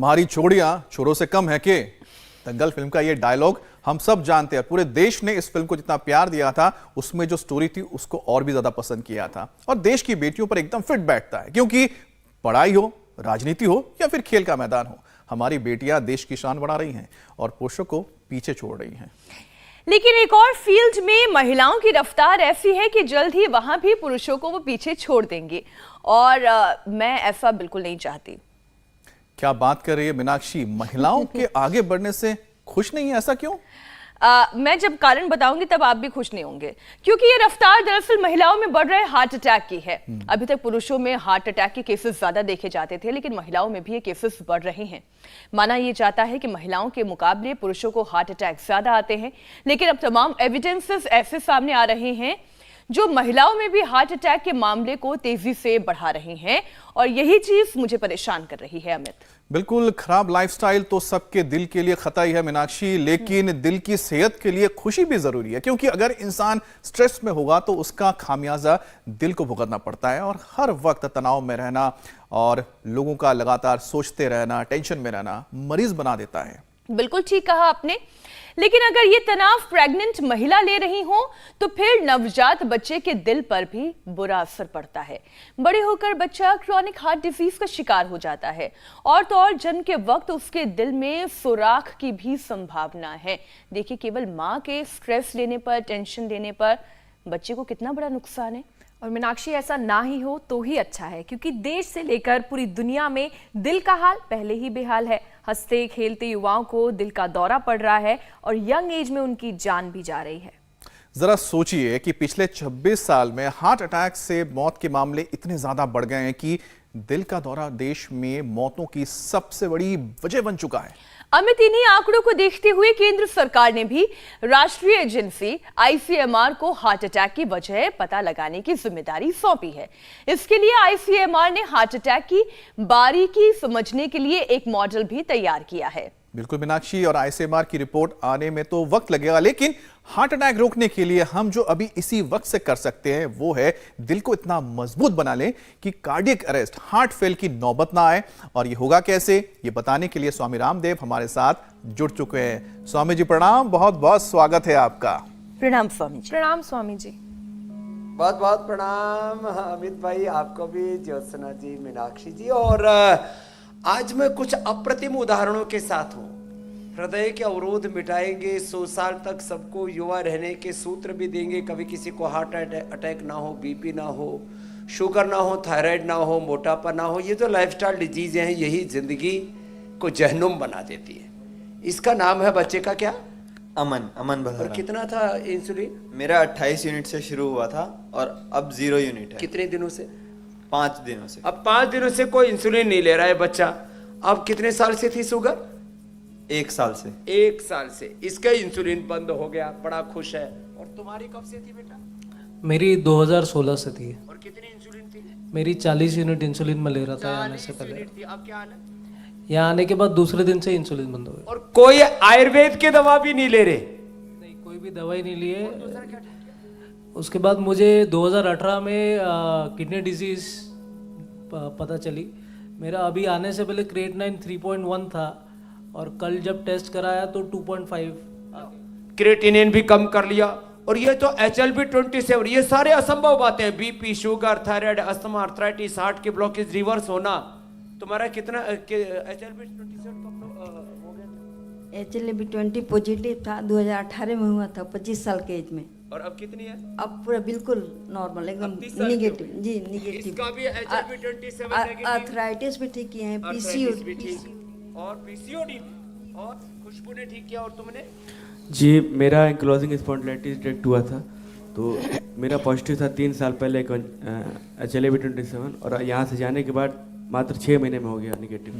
तुम्हारी छोड़ियां छोरों से कम है के। दंगल फिल्म का ये डायलॉग हम सब जानते हैं। पूरे देश ने इस फिल्म को जितना प्यार दिया था, उसमें जो स्टोरी थी उसको और भी ज्यादा पसंद किया था, और देश की बेटियों पर एकदम फिट बैठता है। क्योंकि पढ़ाई हो, राजनीति हो या फिर खेल का मैदान हो, हमारी बेटियां देश की शान बढ़ा रही हैं और पुरुषों को पीछे छोड़ रही हैं। लेकिन एक और फील्ड में महिलाओं की रफ्तार ऐसी है कि जल्द ही वहां भी पुरुषों को वो पीछे छोड़ देंगे, और मैं ऐसा बिल्कुल नहीं चाहती। क्या बात कर रही है मीनाक्षी, महिलाओं के आगे बढ़ने से खुश नहीं है, ऐसा क्यों? मैं जब कारण बताऊंगी तब आप भी खुश नहीं होंगे, क्योंकि ये रफ्तार दरअसल महिलाओं में बढ़ रहे हार्ट अटैक की है। अभी तक पुरुषों में हार्ट अटैक के केसेस ज्यादा देखे जाते थे, लेकिन महिलाओं में भी ये केसेस बढ़ रहे हैं। माना ये जाता है कि महिलाओं के मुकाबले पुरुषों को हार्ट अटैक ज्यादा आते हैं, लेकिन अब तमाम एविडेंसेस ऐसे सामने आ रहे हैं जो महिलाओं में भी हार्ट अटैक के मामले को तेजी से बढ़ा रही हैं, और यही चीज मुझे परेशान कर रही है। अमित, बिल्कुल, खराब लाइफस्टाइल तो सबके दिल के लिए खतरा ही है मीनाक्षी, लेकिन दिल की सेहत के लिए खुशी भी जरूरी है। क्योंकि अगर इंसान स्ट्रेस में होगा तो उसका खामियाजा दिल को भुगतना पड़ता है, और हर वक्त तनाव में रहना और लोगों का लगातार सोचते रहना, टेंशन में रहना मरीज बना देता है। बिल्कुल ठीक कहा आपने। लेकिन अगर ये तनाव प्रेग्नेंट महिला ले रही हो तो फिर नवजात बच्चे के दिल पर भी बुरा असर पड़ता है। बड़े होकर बच्चा क्रॉनिक हार्ट डिजीज का शिकार हो जाता है, और तो और जन्म के वक्त उसके दिल में सुराख की भी संभावना है। देखिए, केवल माँ के स्ट्रेस लेने पर, टेंशन लेने पर बच्चे को कितना बड़ा नुकसान है। और मीनाक्षी, ऐसा ना ही हो तो ही अच्छा है, क्योंकि देश से लेकर पूरी दुनिया में दिल का हाल पहले ही बेहाल है। हंसते खेलते युवाओं को दिल का दौरा पड़ रहा है और यंग एज में उनकी जान भी जा रही है। जरा सोचिए कि पिछले 26 साल में हार्ट अटैक से मौत के मामले इतने ज्यादा बढ़ गए हैं कि दिल का दौरा देश में मौतों की सबसे बड़ी वजह बन चुका है। अमित, इन्हीं आंकड़ों को देखते हुए केंद्र सरकार ने भी राष्ट्रीय एजेंसी आईसीएमआर को हार्ट अटैक की वजह पता लगाने की जिम्मेदारी सौंपी है। इसके लिए आईसीएमआर ने हार्ट अटैक की बारीकी समझने के लिए एक मॉडल भी तैयार किया है। बिल्कुल मीनाक्षी, और आईसीएमआर की रिपोर्ट आने में तो वक्त लगेगा, लेकिन हार्ट अटैक रोकने के लिए हम जो अभी इसी वक्त से कर सकते हैं वो है दिल को इतना मजबूत बना लें कि कार्डियक अरेस्ट, हार्ट फेल की नौबत ना आए। और ये होगा कैसे, ये बताने के लिए स्वामी रामदेव हमारे साथ जुड़ चुके हैं। स्वामी जी प्रणाम, बहुत बहुत स्वागत है आपका। प्रणाम स्वामी जी। प्रणाम स्वामी जी। बहुत बहुत प्रणाम अमित भाई, आपको भी, ज्योत्सना जी, मीनाक्षी जी। और आज मैं कुछ अप्रतिम उदाहरणों के साथ हूँ। हृदय के अवरोध मिटाएंगे, 100 साल तक सबको युवा रहने के सूत्र भी देंगे। कभी किसी को हार्ट अटैक ना हो, बीपी ना हो, शुगर ना हो, थायराइड ना हो, मोटापा ना हो। ये जो लाइफस्टाइल डिजीज हैं, यही जिंदगी को जहन्नुम बना देती है। इसका नाम है बच्चे का क्या? अमन बता। और कितना था इंसुलिन? मेरा 28 यूनिट से शुरू हुआ था और अब 0 यूनिट है। कितने दिनों से? 5 दिनों से। अब 5 दिनों से कोई इंसुलिन नहीं ले रहा है बच्चा। अब कितने साल से थी शुगर? 1 साल से। 1 साल से इसका इंसुलिन बंद हो गया, बड़ा खुश है। और तुम्हारी कब से थी बेटा? मेरी 2016 से थी। और कितनी इंसुलिन थी? मेरी 40 यूनिट इंसुलिन में ले रहा था आने से पहले। थी। अब क्या हाल है? यहाँ आने के बाद दूसरे दिन से इंसुलिन बंद हो गया। और कोई आयुर्वेद की दवा भी नहीं ले रहे? नहीं, कोई भी दवाई नहीं लिए। उसके बाद मुझे 2018 में किडनी डिजीज पता चली। मेरा अभी आने से पहले क्रिएटिनिन 3.1 था, और कल जब टेस्ट कराया तो 2.5 आ गया। क्रिएटिनिन भी कम कर लिया। और ये तो HLB-27, ये सारे असंभव बातें हैं। BP, sugar, thyroid, asthma, arthritis, heart के ब्लॉकेज रिवर्स होना। तुम्हारा कितना HLB-27 हो गया? HLB-20 पॉजिटिव था, 2018 में हुआ था, 25 साल के एज में। और अब कितनी है? अब पूरा बिल्कुल नॉर्मल, एकदम निगेटिव। जी, निगेटिव। इसका भी HLB-27 नेगेटिव। आर्थराइटिस भी ठीक किए हैं, आर्थराइटिस भी ठीक, और पीसीओडी, और खुशबू ने ठीक किया। और तुमने? जी, मेरा एंक्लोजिंग स्पॉन्डिलाइटिस डिटेक्ट हुआ था, तो मेरा पॉजिटिव था 3 साल पहले HLB-27, और यहाँ से जाने के बाद मात्र 6 महीने में हो गया निगेटिव।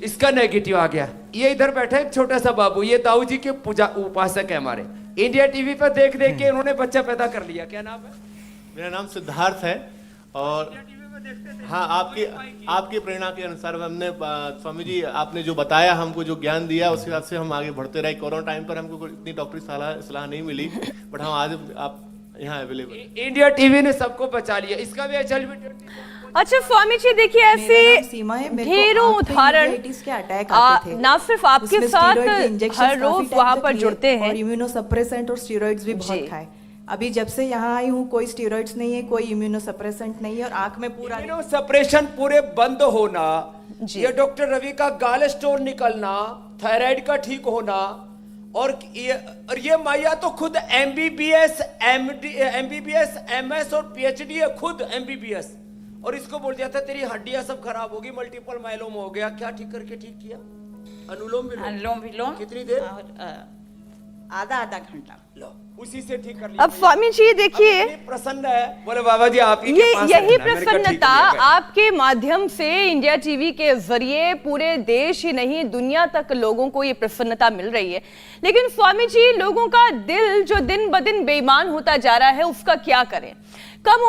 इसका नेगेटिव आ गया। ये इधर बैठा एक छोटा सा बाबू, ये ताऊ जी के पूजा उपासक है हमारे। इंडिया टीवी पर देख देख के उन्होंने बच्चा पैदा कर लिया। क्या नाम है? मेरा नाम सिद्धार्थ है। और हाँ, आपकी प्रेरणा के अनुसार हमने, स्वामी जी आपने जो बताया, हमको जो ज्ञान दिया, उस हिसाब से हम आगे बढ़ते रहे। कोरोना टाइम पर हमको इतनी डॉक्टरी सलाह नहीं मिली, बट हम आज आप यहाँ अवेलेबल। इंडिया टीवी ने सबको बचा लिया, इसका भी HLB20। अच्छा स्वामी जी देखिए ऐसे ढेरों उदाहरण ना सिर्फ आपके साथ हर रोज वहाँ पर जुड़ते हैं। और इम्यूनोसप्रेसेंट और स्टेरॉइड्स भी बहुत खाए। अभी जब से यहाँ आई हूँ कोई स्टेरॉइड्स नहीं है, कोई इम्यूनोसप्रेसेंट नहीं है और आँख में पूरा इम्यूनोसप्रेशन पूरे बंद होना, ये डॉक्टर रवि का गाल स्टोन निकलना, थायराइड का ठीक होना, और ये माया तो खुद MBBS MS और PhD है, खुद MBBS, और इसको बोल दिया था तेरी हड्डियां सब खराब होगी, मल्टीपल माइलोमा हो गया। क्या ठीक करके ठीक किया? अनुलोम विलोम कितनी देर? आधा घंटा, लो उसी से ठीक कर लिया। अब स्वामी जी देखिए प्रसन्न है, बोले बाबा जी आप ये यही प्रसन्नता आपके माध्यम से इंडिया टीवी के जरिए पूरे देश ही नहीं दुनिया तक लोगों को ये प्रसन्नता मिल रही है। लेकिन स्वामी जी लोगों का दिल जो दिन ब दिन बेईमान होता जा रहा है उसका क्या करें? कम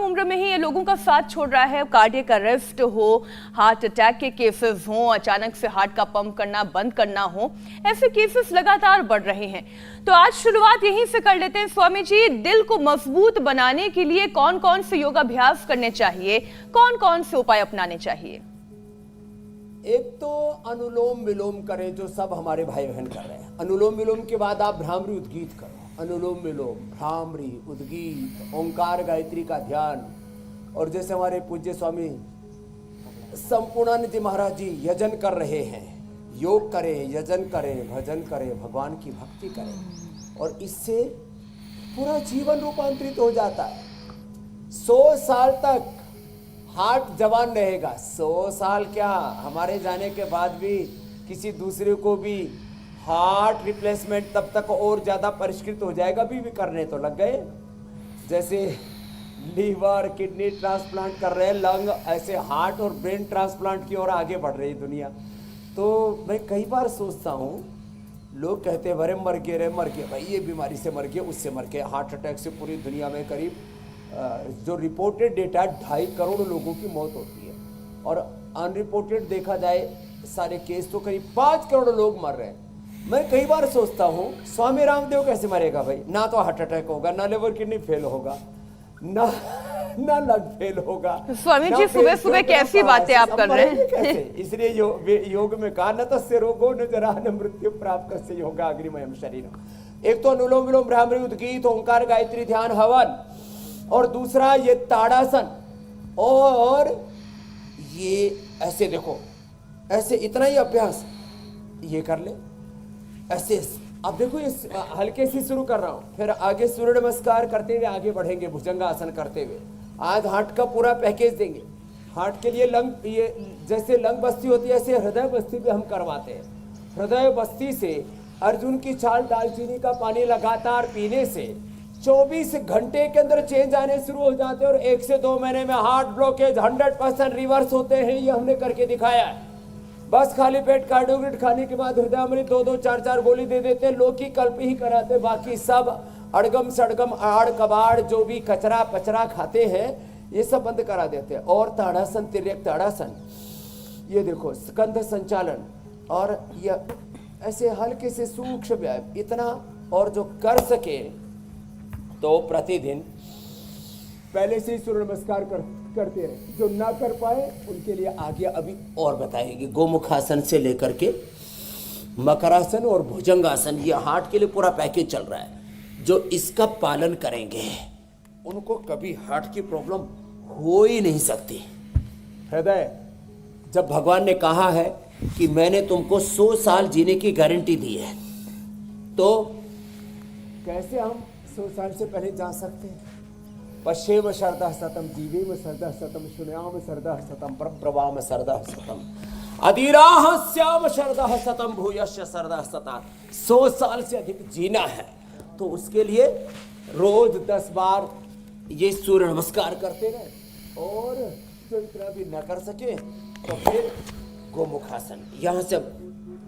उम्र में ही ये लोगों का साथ छोड़ रहा है। कार्डियक अरेस्ट हो, हार्ट अटैक के केसेस हो, अचानक से हार्ट का पंप करना बंद करना हो, ऐसे केसेस लगातार बढ़ रहे हैं। तो आज शुरुआत यहीं से कर लेते हैं स्वामी जी, दिल को मजबूत बनाने के लिए कौन कौन से योगाभ्यास करने चाहिए, कौन कौन से उपाय अपनाने चाहिए? एक तो अनुलोम विलोम करें, जो सब हमारे भाई बहन कर रहे हैं। अनुलोम विलोम के बाद आप भ्रामरी उद्गीत करो। अनुलोम विलोम, भ्रामरी, उद्गीत, ओंकार गायत्री का ध्यान। और जैसे हमारे पूज्य स्वामी संपूर्णानंद जी महाराज जी यजन कर रहे हैं, योग करें, यजन करें, भजन करें, भगवान की भक्ति करें, और इससे पूरा जीवन रूपांतरित हो जाता है। 100 साल तक हार्ट जवान रहेगा। 100 साल क्या, हमारे जाने के बाद भी किसी दूसरे को भी हार्ट रिप्लेसमेंट तब तक और ज़्यादा परिष्कृत हो जाएगा। भी करने तो लग गए, जैसे लीवर किडनी ट्रांसप्लांट कर रहे हैं, लंग, ऐसे हार्ट और ब्रेन ट्रांसप्लांट की ओर आगे बढ़ रही है दुनिया। तो मैं कई बार सोचता हूँ, लोग कहते हैं अरे मर गए भाई, ये बीमारी से मर गए, उससे मर गए। हार्ट अटैक से पूरी दुनिया में करीब जो रिपोर्टेड डेटा 2.5 करोड़ लोगों की मौत होती है, और अनरिपोर्टेड देखा जाए सारे केस तो करीब 5 करोड़ लोग मर रहे हैं। मैं कई बार सोचता हूँ स्वामी रामदेव कैसे मरेगा भाई? ना तो हार्ट अटैक होगा, ना लिवर किडनी फेल होगा, ना लंग फेल होगा। स्वामी जी सुबह सुबह कैसी बातें आप कर रहे हैं? इसलिए योग में कहा न तस्य रोगो न जरा न मृत्यु प्राप्त कस्य योगा अग्रिमयम शरीरम। एक तो अनुलोम विलोम, भ्रामरी, उद्गीत, ओंकार गायत्री ध्यान, हवन, और दूसरा ये ताड़ासन। और ये ऐसे देखो, ऐसे इतना ही अभ्यास ये कर ले, ऐसे। अब देखो इस हल्के से शुरू कर रहा हूँ, फिर आगे सूर्य नमस्कार करते हुए आगे बढ़ेंगे, भुजंगासन करते हुए। आज हार्ट का पूरा पैकेज देंगे। हार्ट के लिए लंग, ये जैसे लंग बस्ती होती है ऐसे हृदय बस्ती भी हम करवाते हैं। हृदय बस्ती से अर्जुन की छाल, दालचीनी का पानी लगातार पीने से 24 घंटे के अंदर चेंज आने शुरू हो जाते हैं, और 1 से 2 महीने में हार्ट ब्लॉकेज 100% रिवर्स होते हैं। ये हमने करके दिखाया है। बस खाली पेट कार्डियोग्रिड खाने के बाद हृदय अमृत 2-2, 4-4 गोली दे देते हैं। लोग की कल्प ही कराते, बाकी सब अड़गम सड़गम आड़ कबाड़ जो भी कचरा पचरा खाते हैं ये सब बंद करा देते हैं। और ताड़ासन, तिर्यक ताड़ासन, ये देखो स्कंध संचालन, और ये ऐसे हल्के से सूक्ष्म व्यायाम इतना। और जो कर सके तो प्रतिदिन पहले से ही सूर्य नमस्कार करते रहे। जो ना कर पाए उनके लिए आगे अभी और बताएंगे। गोमुखासन से लेकर के मकरासन और भुजंगासन, ये हार्ट के लिए पूरा पैकेज चल रहा है। जो इसका पालन करेंगे उनको कभी हार्ट की प्रॉब्लम हो ही नहीं सकती। हृदय, जब भगवान ने कहा है कि मैंने तुमको 100 साल जीने की गारंटी दी है, तो कैसे हम 100 साल से पहले जा सकते हैं? पश्येम शरदः शतम, जीवेम शरदः शतम, शृणुयाम शरदः शतम, प्रब्रवाम शरदः शतम, अधीराः स्याम शरदः शतम, भूयश्च शरदः शतात्। 100 साल से अधिक जीना है तो उसके लिए रोज 10 बार ये सूर्य नमस्कार करते रहे। और जो इतना भी न कर सके तो फिर गोमुखासन, यहाँ से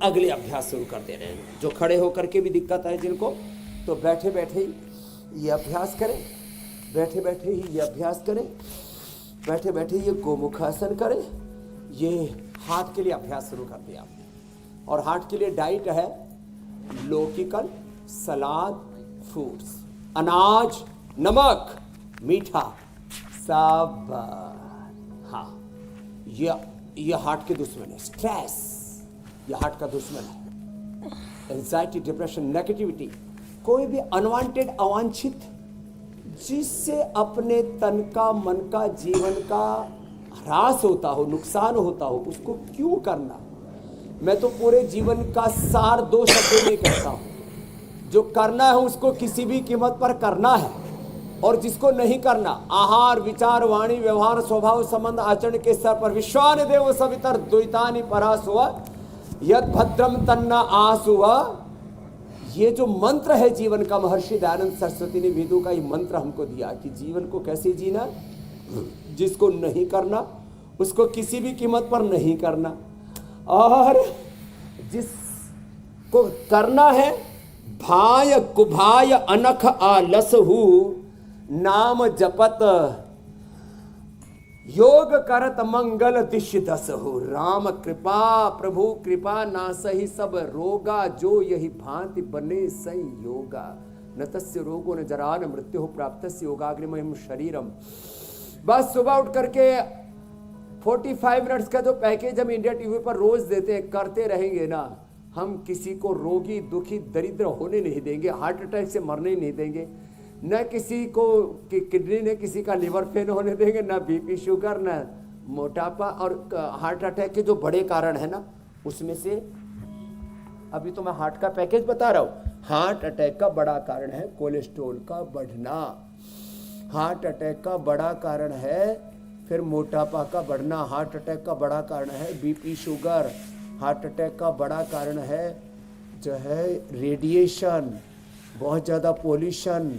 अगले अभ्यास शुरू करते रहे। जो खड़े होकर के भी दिक्कत है जिनको, तो बैठे बैठे ही ये अभ्यास करें, बैठे बैठे ही ये अभ्यास करें, बैठे बैठे ये गोमुखासन करें। ये हार्ट के लिए अभ्यास शुरू कर दिया आपने। और हार्ट के लिए डाइट है लौकिकल, सलाद, फ्रूट्स, अनाज, नमक, मीठा, सब। हाँ, ये हार्ट के दुश्मन है। स्ट्रेस ये हार्ट का दुश्मन है। एंजाइटी, डिप्रेशन, नेगेटिविटी, कोई भी अनवांटेड, अवांछित, जिससे अपने तन का, मन का, जीवन का ह्रास होता हो, नुकसान होता हो, उसको क्यों करना। मैं तो पूरे जीवन का सार 2 शब्दों में कहता हूं, जो करना है उसको किसी भी कीमत पर करना है, और जिसको नहीं करना, आहार, विचार, वाणी, व्यवहार, स्वभाव, संबंध, आचरण के स्तर पर विश्वान देव सवितर द्वैतानि परासुव यद भद्रम तन्ना आसुव। ये जो मंत्र है जीवन का, महर्षि दयानंद सरस्वती ने वेदों का ये मंत्र हमको दिया कि जीवन को कैसे जीना, जिसको नहीं करना उसको किसी भी कीमत पर नहीं करना, और जिसको करना है भाय कुभाय अनख आलसहु नाम जपत योग करत मंगल दिश दसहु। राम कृपा प्रभु कृपा नासहि सब रोगा, जो यही भांति बने संयोगा। न तस्य रोगो न जरा न मृत्यु प्राप्तस्य योगाग्निमयम शरीरम। बस सुबह उठ करके 45 मिनट्स का जो पैकेज हम इंडिया टीवी पर रोज देते हैं, करते रहेंगे ना, हम किसी को रोगी, दुखी, दरिद्र होने नहीं देंगे, हार्ट अटैक से मरने नहीं देंगे, न किसी को किडनी ने किसी का लिवर फेल होने देंगे, न बीपी, शुगर, न मोटापा। और हार्ट अटैक के जो बड़े कारण है ना, उसमें से अभी तो मैं हार्ट का पैकेज बता रहा हूँ। हार्ट अटैक का बड़ा कारण है कोलेस्ट्रॉल का बढ़ना, हार्ट अटैक का बड़ा कारण है फिर मोटापा का बढ़ना, हार्ट अटैक का बड़ा कारण है बीपी, शुगर, हार्ट अटैक का बड़ा कारण है जो है रेडिएशन, बहुत ज़्यादा पोल्यूशन,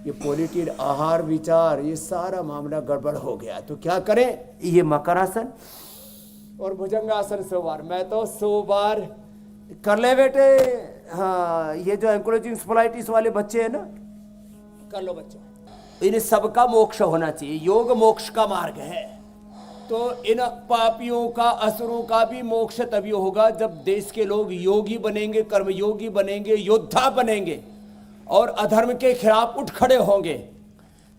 ये पॉल्यूटेड आहार, विचार, ये सारा मामला गड़बड़ हो गया। तो क्या करें, ये मकरासन और भुजंगासन 100 बार। मैं तो 100 बार कर ले बेटे। हाँ, ये जो एंकोलॉजी इंसेफेलाइटिस वाले बच्चे हैं ना, कर लो बच्चों, इन सबका मोक्ष होना चाहिए। योग मोक्ष का मार्ग है। तो इन पापियों का, असुरों का भी मोक्ष तभी होगा जब देश के लोग योगी बनेंगे, कर्मयोगी बनेंगे, योद्धा बनेंगे और अधर्म के खिलाफ उठ खड़े होंगे।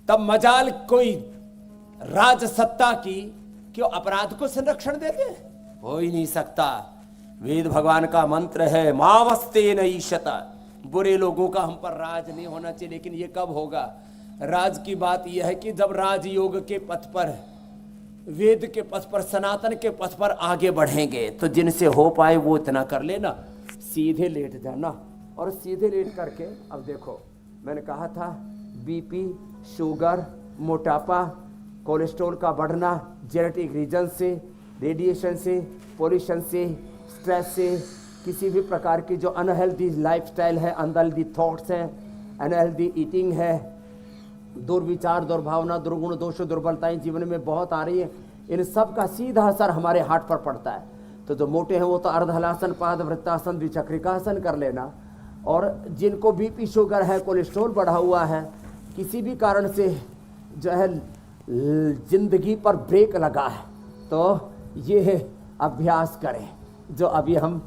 तब मजाल कोई राज सत्ता की क्यों अपराध को संरक्षण दे दे, हो ही नहीं सकता। वेद भगवान का मंत्र है, मावस्ते न ईशता। बुरे लोगों का हम पर राज नहीं होना चाहिए, लेकिन ये कब होगा? राज की बात यह है कि जब राजयोग के पथ पर, वेद के पथ पर, सनातन के पथ पर आगे बढ़ेंगे। तो जिनसे हो पाए वो इतना कर लेना, सीधे लेट जाना, और सीधे लेट करके अब देखो, मैंने कहा था बीपी, शुगर, मोटापा, कोलेस्ट्रॉल का बढ़ना, जेनेटिक रीजन से, रेडिएशन से, पोल्यूशन से, स्ट्रेस से, किसी भी प्रकार की जो अनहेल्दी लाइफस्टाइल है, अनहेल्दी थॉट्स हैं, अनहेल्दी ईटिंग है, दुर्विचार, दुर्भावना, दुर्गुण, दोष, दुर्बलताएं जीवन में बहुत आ रही हैं, इन सब का सीधा असर हमारे हार्ट पर पड़ता है। तो जो मोटे हैं वो तो अर्धहलासन, पादवृत्तासन, द्विचक्रिकासन कर लेना, और जिनको बीपी, शुगर है, कोलेस्ट्रॉल बढ़ा हुआ है, किसी भी कारण से जो है जिंदगी पर ब्रेक लगा है, तो ये अभ्यास करें जो अभी हम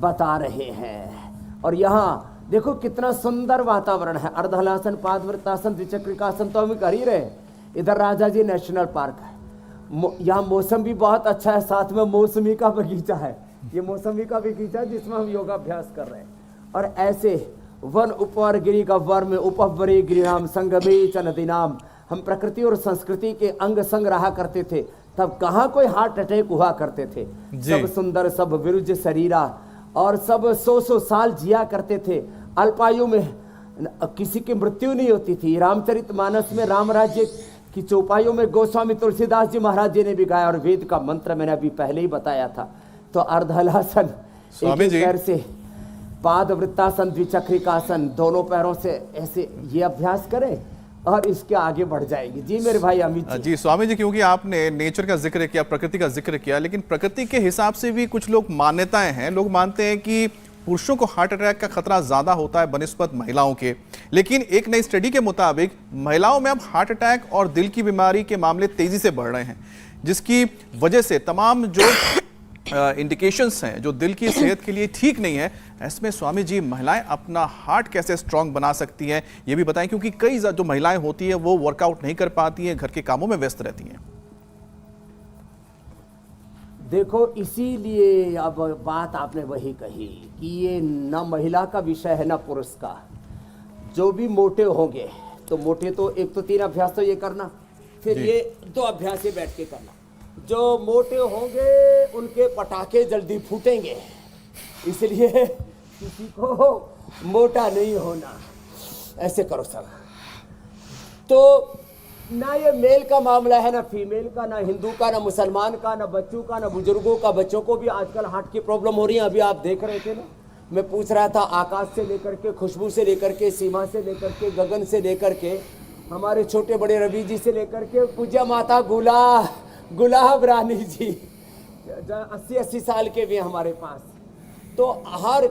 बता रहे हैं। और यहाँ देखो कितना सुंदर वातावरण है। अर्धहलासन, पादवृत्तासन, द्विचक्रिकासन तो हम कर ही रहे। इधर राजाजी नेशनल पार्क है, यहाँ मौसम भी बहुत अच्छा है, साथ में मौसमी का बगीचा है। ये मौसमी का बगीचा जिसमें हम योगाभ्यास कर रहे हैं। और ऐसे वन उपवर गिरी गव्वर में उपवरी गिरिनाम संगमे च नदीनाम, हम प्रकृति और संस्कृति के अंग संग रहा करते थे। तब कहाँ कोई हार्ट अटैक हुआ करते थे। सब सुंदर, सब विरुज शरीरा, और सब 100 साल जिया करते थे। अल्पायु में किसी की मृत्यु नहीं होती थी। रामचरितमानस में राम राज्य की चौपाइयों में गोस्वामी तुलसीदास जी महाराज जी ने भी गाया, और वेद का मंत्र मैंने अभी पहले ही बताया था। तो अर्धहलासन एक पैर से, पादवृत्तासन, द्विचक्रिकासन, दोनों पैरों से ऐसे ये अभ्यास करें और इसके आगे बढ़ जाएगी। जी मेरे भाई अमित जी। स्वामी जी, क्योंकि आपने नेचर का जिक्र किया, प्रकृति का जिक्र किया, लेकिन प्रकृति के हिसाब से भी कुछ लोग मान्यताएं हैं। लोग मानते हैं कि पुरुषों को हार्ट अटैक का खतरा ज्यादा होता है बनिस्बत महिलाओं के, लेकिन एक नई स्टडी के मुताबिक महिलाओं में अब हार्ट अटैक और दिल की बीमारी के मामले तेजी से बढ़ रहे हैं, जिसकी वजह से तमाम जो इंडिकेशंस हैं जो दिल की सेहत के लिए ठीक नहीं है, इसमें स्वामी जी महिलाएं अपना हार्ट कैसे स्ट्रांग बना सकती हैं ये भी बताएं, क्योंकि कई जो महिलाएं होती है वो वर्कआउट नहीं कर पाती हैं, घर के कामों में व्यस्त रहती हैं। देखो, इसीलिए अब बात आपने वही कही कि ये न महिला का विषय है न पुरुष का। जो भी मोटे होंगे तो मोटे तो एक तो 3 अभ्यास तो ये करना, फिर ये 2 अभ्यास ये बैठ के करना। जो मोटे होंगे उनके पटाखे जल्दी फूटेंगे, इसलिए किसी को मोटा नहीं होना। ऐसे करो सब। तो ना ये मेल का मामला है, ना फीमेल का, ना हिंदू का, ना मुसलमान का, ना बच्चों का, ना बुजुर्गों का। बच्चों को भी आजकल हार्ट की प्रॉब्लम हो रही है। अभी आप देख रहे थे ना, मैं पूछ रहा था, आकाश से लेकर के, खुशबू से लेकर के, सीमा से लेकर के, गगन से लेकर के, हमारे छोटे बड़े रवि जी से लेकर के, पूज्य माता गुलाब रानी जी 80-80 साल के भी हमारे पास। तो हर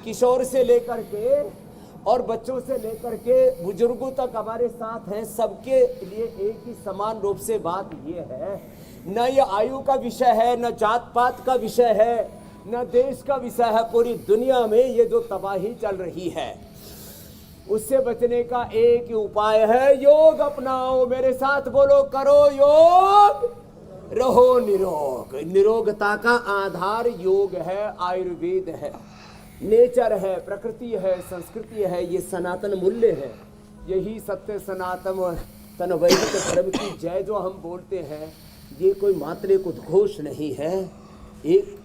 किशोर से लेकर के और बच्चों से लेकर के बुजुर्गों तक हमारे साथ हैं। सबके लिए एक ही समान रूप से बात ये है, न ये आयु का विषय है, न जात पात का विषय है, न देश का विषय है। पूरी दुनिया में ये जो तबाही चल रही है उससे बचने का एक ही उपाय है, योग अपनाओ। मेरे साथ बोलो, करो योग, रहो निरोग। निरोगता का आधार योग है, आयुर्वेद है, नेचर है, प्रकृति है, संस्कृति है, ये सनातन मूल्य है। यही सत्य सनातन तन वैदिक धर्म की जय जो हम बोलते हैं, ये कोई मात्र एक उद्घोष नहीं है, एक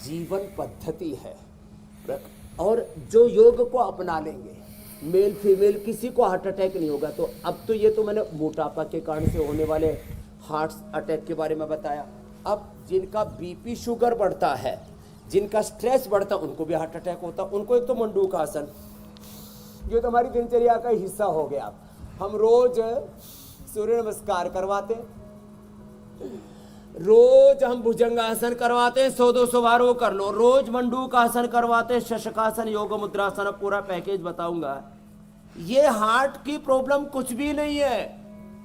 जीवन पद्धति है। और जो योग को अपना लेंगे, मेल फीमेल किसी को हार्ट अटैक नहीं होगा। तो अब तो ये तो मैंने मोटापा के कारण से होने वाले हार्ट अटैक के बारे में बताया। अब जिनका बीपी शुगर बढ़ता है, जिनका स्ट्रेस बढ़ता है, उनको भी हार्ट अटैक होता है। उनको एक तो मंडूक आसन, ये तो हमारी दिनचर्या का हिस्सा हो गया। हम रोज सूर्य नमस्कार करवाते, रोज हम भुजंगासन करवाते हैं, 100-200 बार वो कर लो। रोज मंडूक आसन करवाते, शशकासन, योग मुद्रासन, पूरा पैकेज बताऊंगा। ये हार्ट की प्रॉब्लम कुछ भी नहीं है।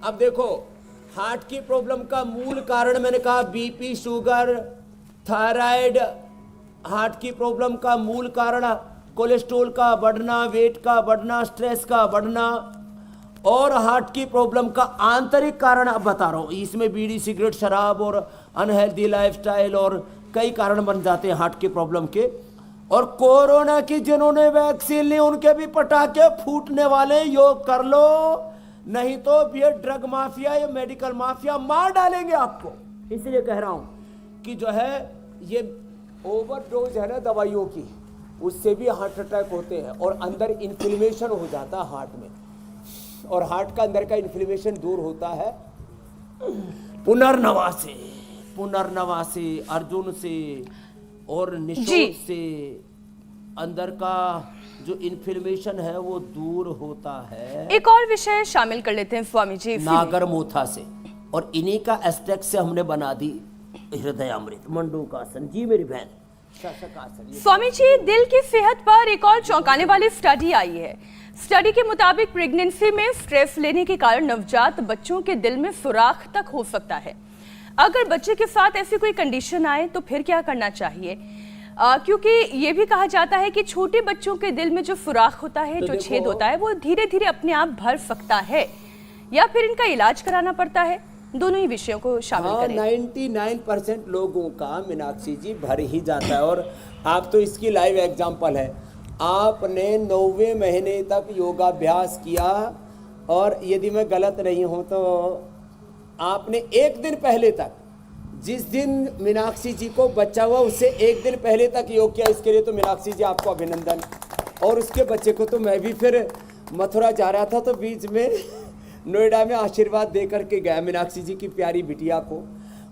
अब देखो, हार्ट की प्रॉब्लम का मूल कारण मैंने कहा बीपी, शुगर, थायराइड। हार्ट की प्रॉब्लम का मूल कारण कोलेस्ट्रॉल का बढ़ना, वेट का बढ़ना, स्ट्रेस का बढ़ना। और हार्ट की प्रॉब्लम का आंतरिक कारण अब बता रहा हूँ। इसमें बीड़ी, सिगरेट, शराब और अनहेल्दी लाइफस्टाइल और कई कारण बन जाते हैं हार्ट की प्रॉब्लम के। और कोरोना की जिन्होंने वैक्सीन ली, उनके भी पटाखे फूटने वाले। योग कर लो, नहीं तो ये ड्रग माफिया या मेडिकल माफिया मार डालेंगे आपको। इसलिए कह रहा हूँ कि जो है ये ओवरडोज है ना दवाइयों की, उससे भी हार्ट अटैक होते हैं। और अंदर इन्फ्लेमेशन हो जाता है हार्ट में, और हार्ट का अंदर का इन्फ्लेमेशन दूर होता है पुनर्नवा से, अर्जुन से और निशोद से। अंदर का जो इन्फ्लेमेशन है वो दूर होता है। एक और विषय शामिल कर लेते हैं स्वामी जी, नागरमोथा से। और इन्हीं का एस्टेक्ट से हमने बना दी हृदयामृत, मंडूकासन। जी मेरी बहन, स्वामी जी, दिल की सेहत पर एक और चौंकाने वाली स्टडी आई है। स्टडी के मुताबिक प्रेगनेंसी में स्ट्रेस लेने के कारण नवजात बच्चों के दिल में सुराख तक हो सकता है। अगर बच्चे के साथ ऐसी कोई कंडीशन आए तो फिर क्या करना चाहिए? क्योंकि ये भी कहा जाता है कि छोटे बच्चों के दिल में जो सुराख होता है, जो छेद होता है, वो धीरे धीरे अपने आप भर सकता है, या फिर इनका इलाज कराना पड़ता है। दोनों ही विषयों को शामिल करें। 99% लोगों का, मीनाक्षी जी, भर ही जाता है। और आप तो इसकी लाइव एग्जांपल है। आपने 9वें महीने तक योगाभ्यास किया, और यदि मैं गलत नहीं हूं तो आपने एक दिन पहले तक, जिस दिन मीनाक्षी जी को बच्चा हुआ उससे एक दिन पहले तक योग किया। इसके लिए तो मीनाक्षी जी आपको अभिनंदन। और उसके बच्चे को तो मैं भी फिर मथुरा जा रहा था तो बीच में नोएडा में आशीर्वाद दे करके गया मीनाक्षी जी की प्यारी बिटिया को।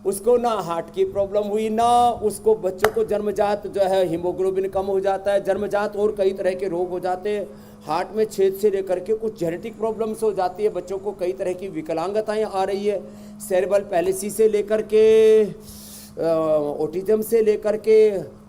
उसको ना हार्ट की प्रॉब्लम हुई, ना उसको, बच्चों को जन्मजात जो है हीमोग्लोबिन कम हो जाता है, जन्मजात और कई तरह के रोग हो जाते हैं। हार्ट में छेद से लेकर के कुछ जेनेटिक प्रॉब्लम्स हो जाती है, बच्चों को कई तरह की विकलांगताएं आ रही है। सेरेब्रल पैलिसी से लेकर के ऑटिज्म से लेकर के,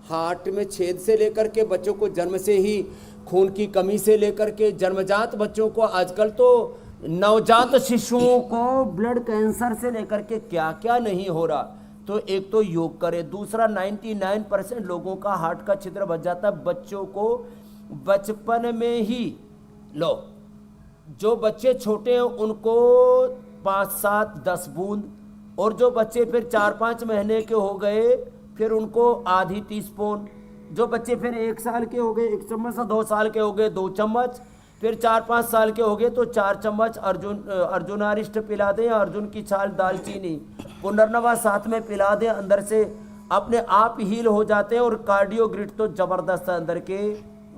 हार्ट में छेद से लेकर के, बच्चों को जन्म से ही खून की कमी से लेकर के, जन्मजात बच्चों को, आजकल तो नवजात शिशुओं को ब्लड कैंसर से लेकर के क्या क्या नहीं हो रहा। तो एक तो योग करें, दूसरा 99% लोगों का हार्ट का छिद्र बच जाता है बच्चों को बचपन में ही। लो, जो बच्चे छोटे हैं उनको 5, 7, 10 बूंद, और जो बच्चे फिर 4-5 महीने के हो गए फिर उनको आधी टीस्पून, जो बच्चे फिर 1 साल के हो गए 1 चम्मच, 2 साल के हो गए 2 चम्मच, फिर 4-5 साल के हो गए तो 4 चम्मच अर्जुनारिष्ट पिला दें, अर्जुन की छाल, दालचीनी, पुनर्नवा साथ में पिला दें, अंदर से अपने आप हील हो जाते हैं। और कार्डियोग्रिड तो ज़बरदस्त है अंदर के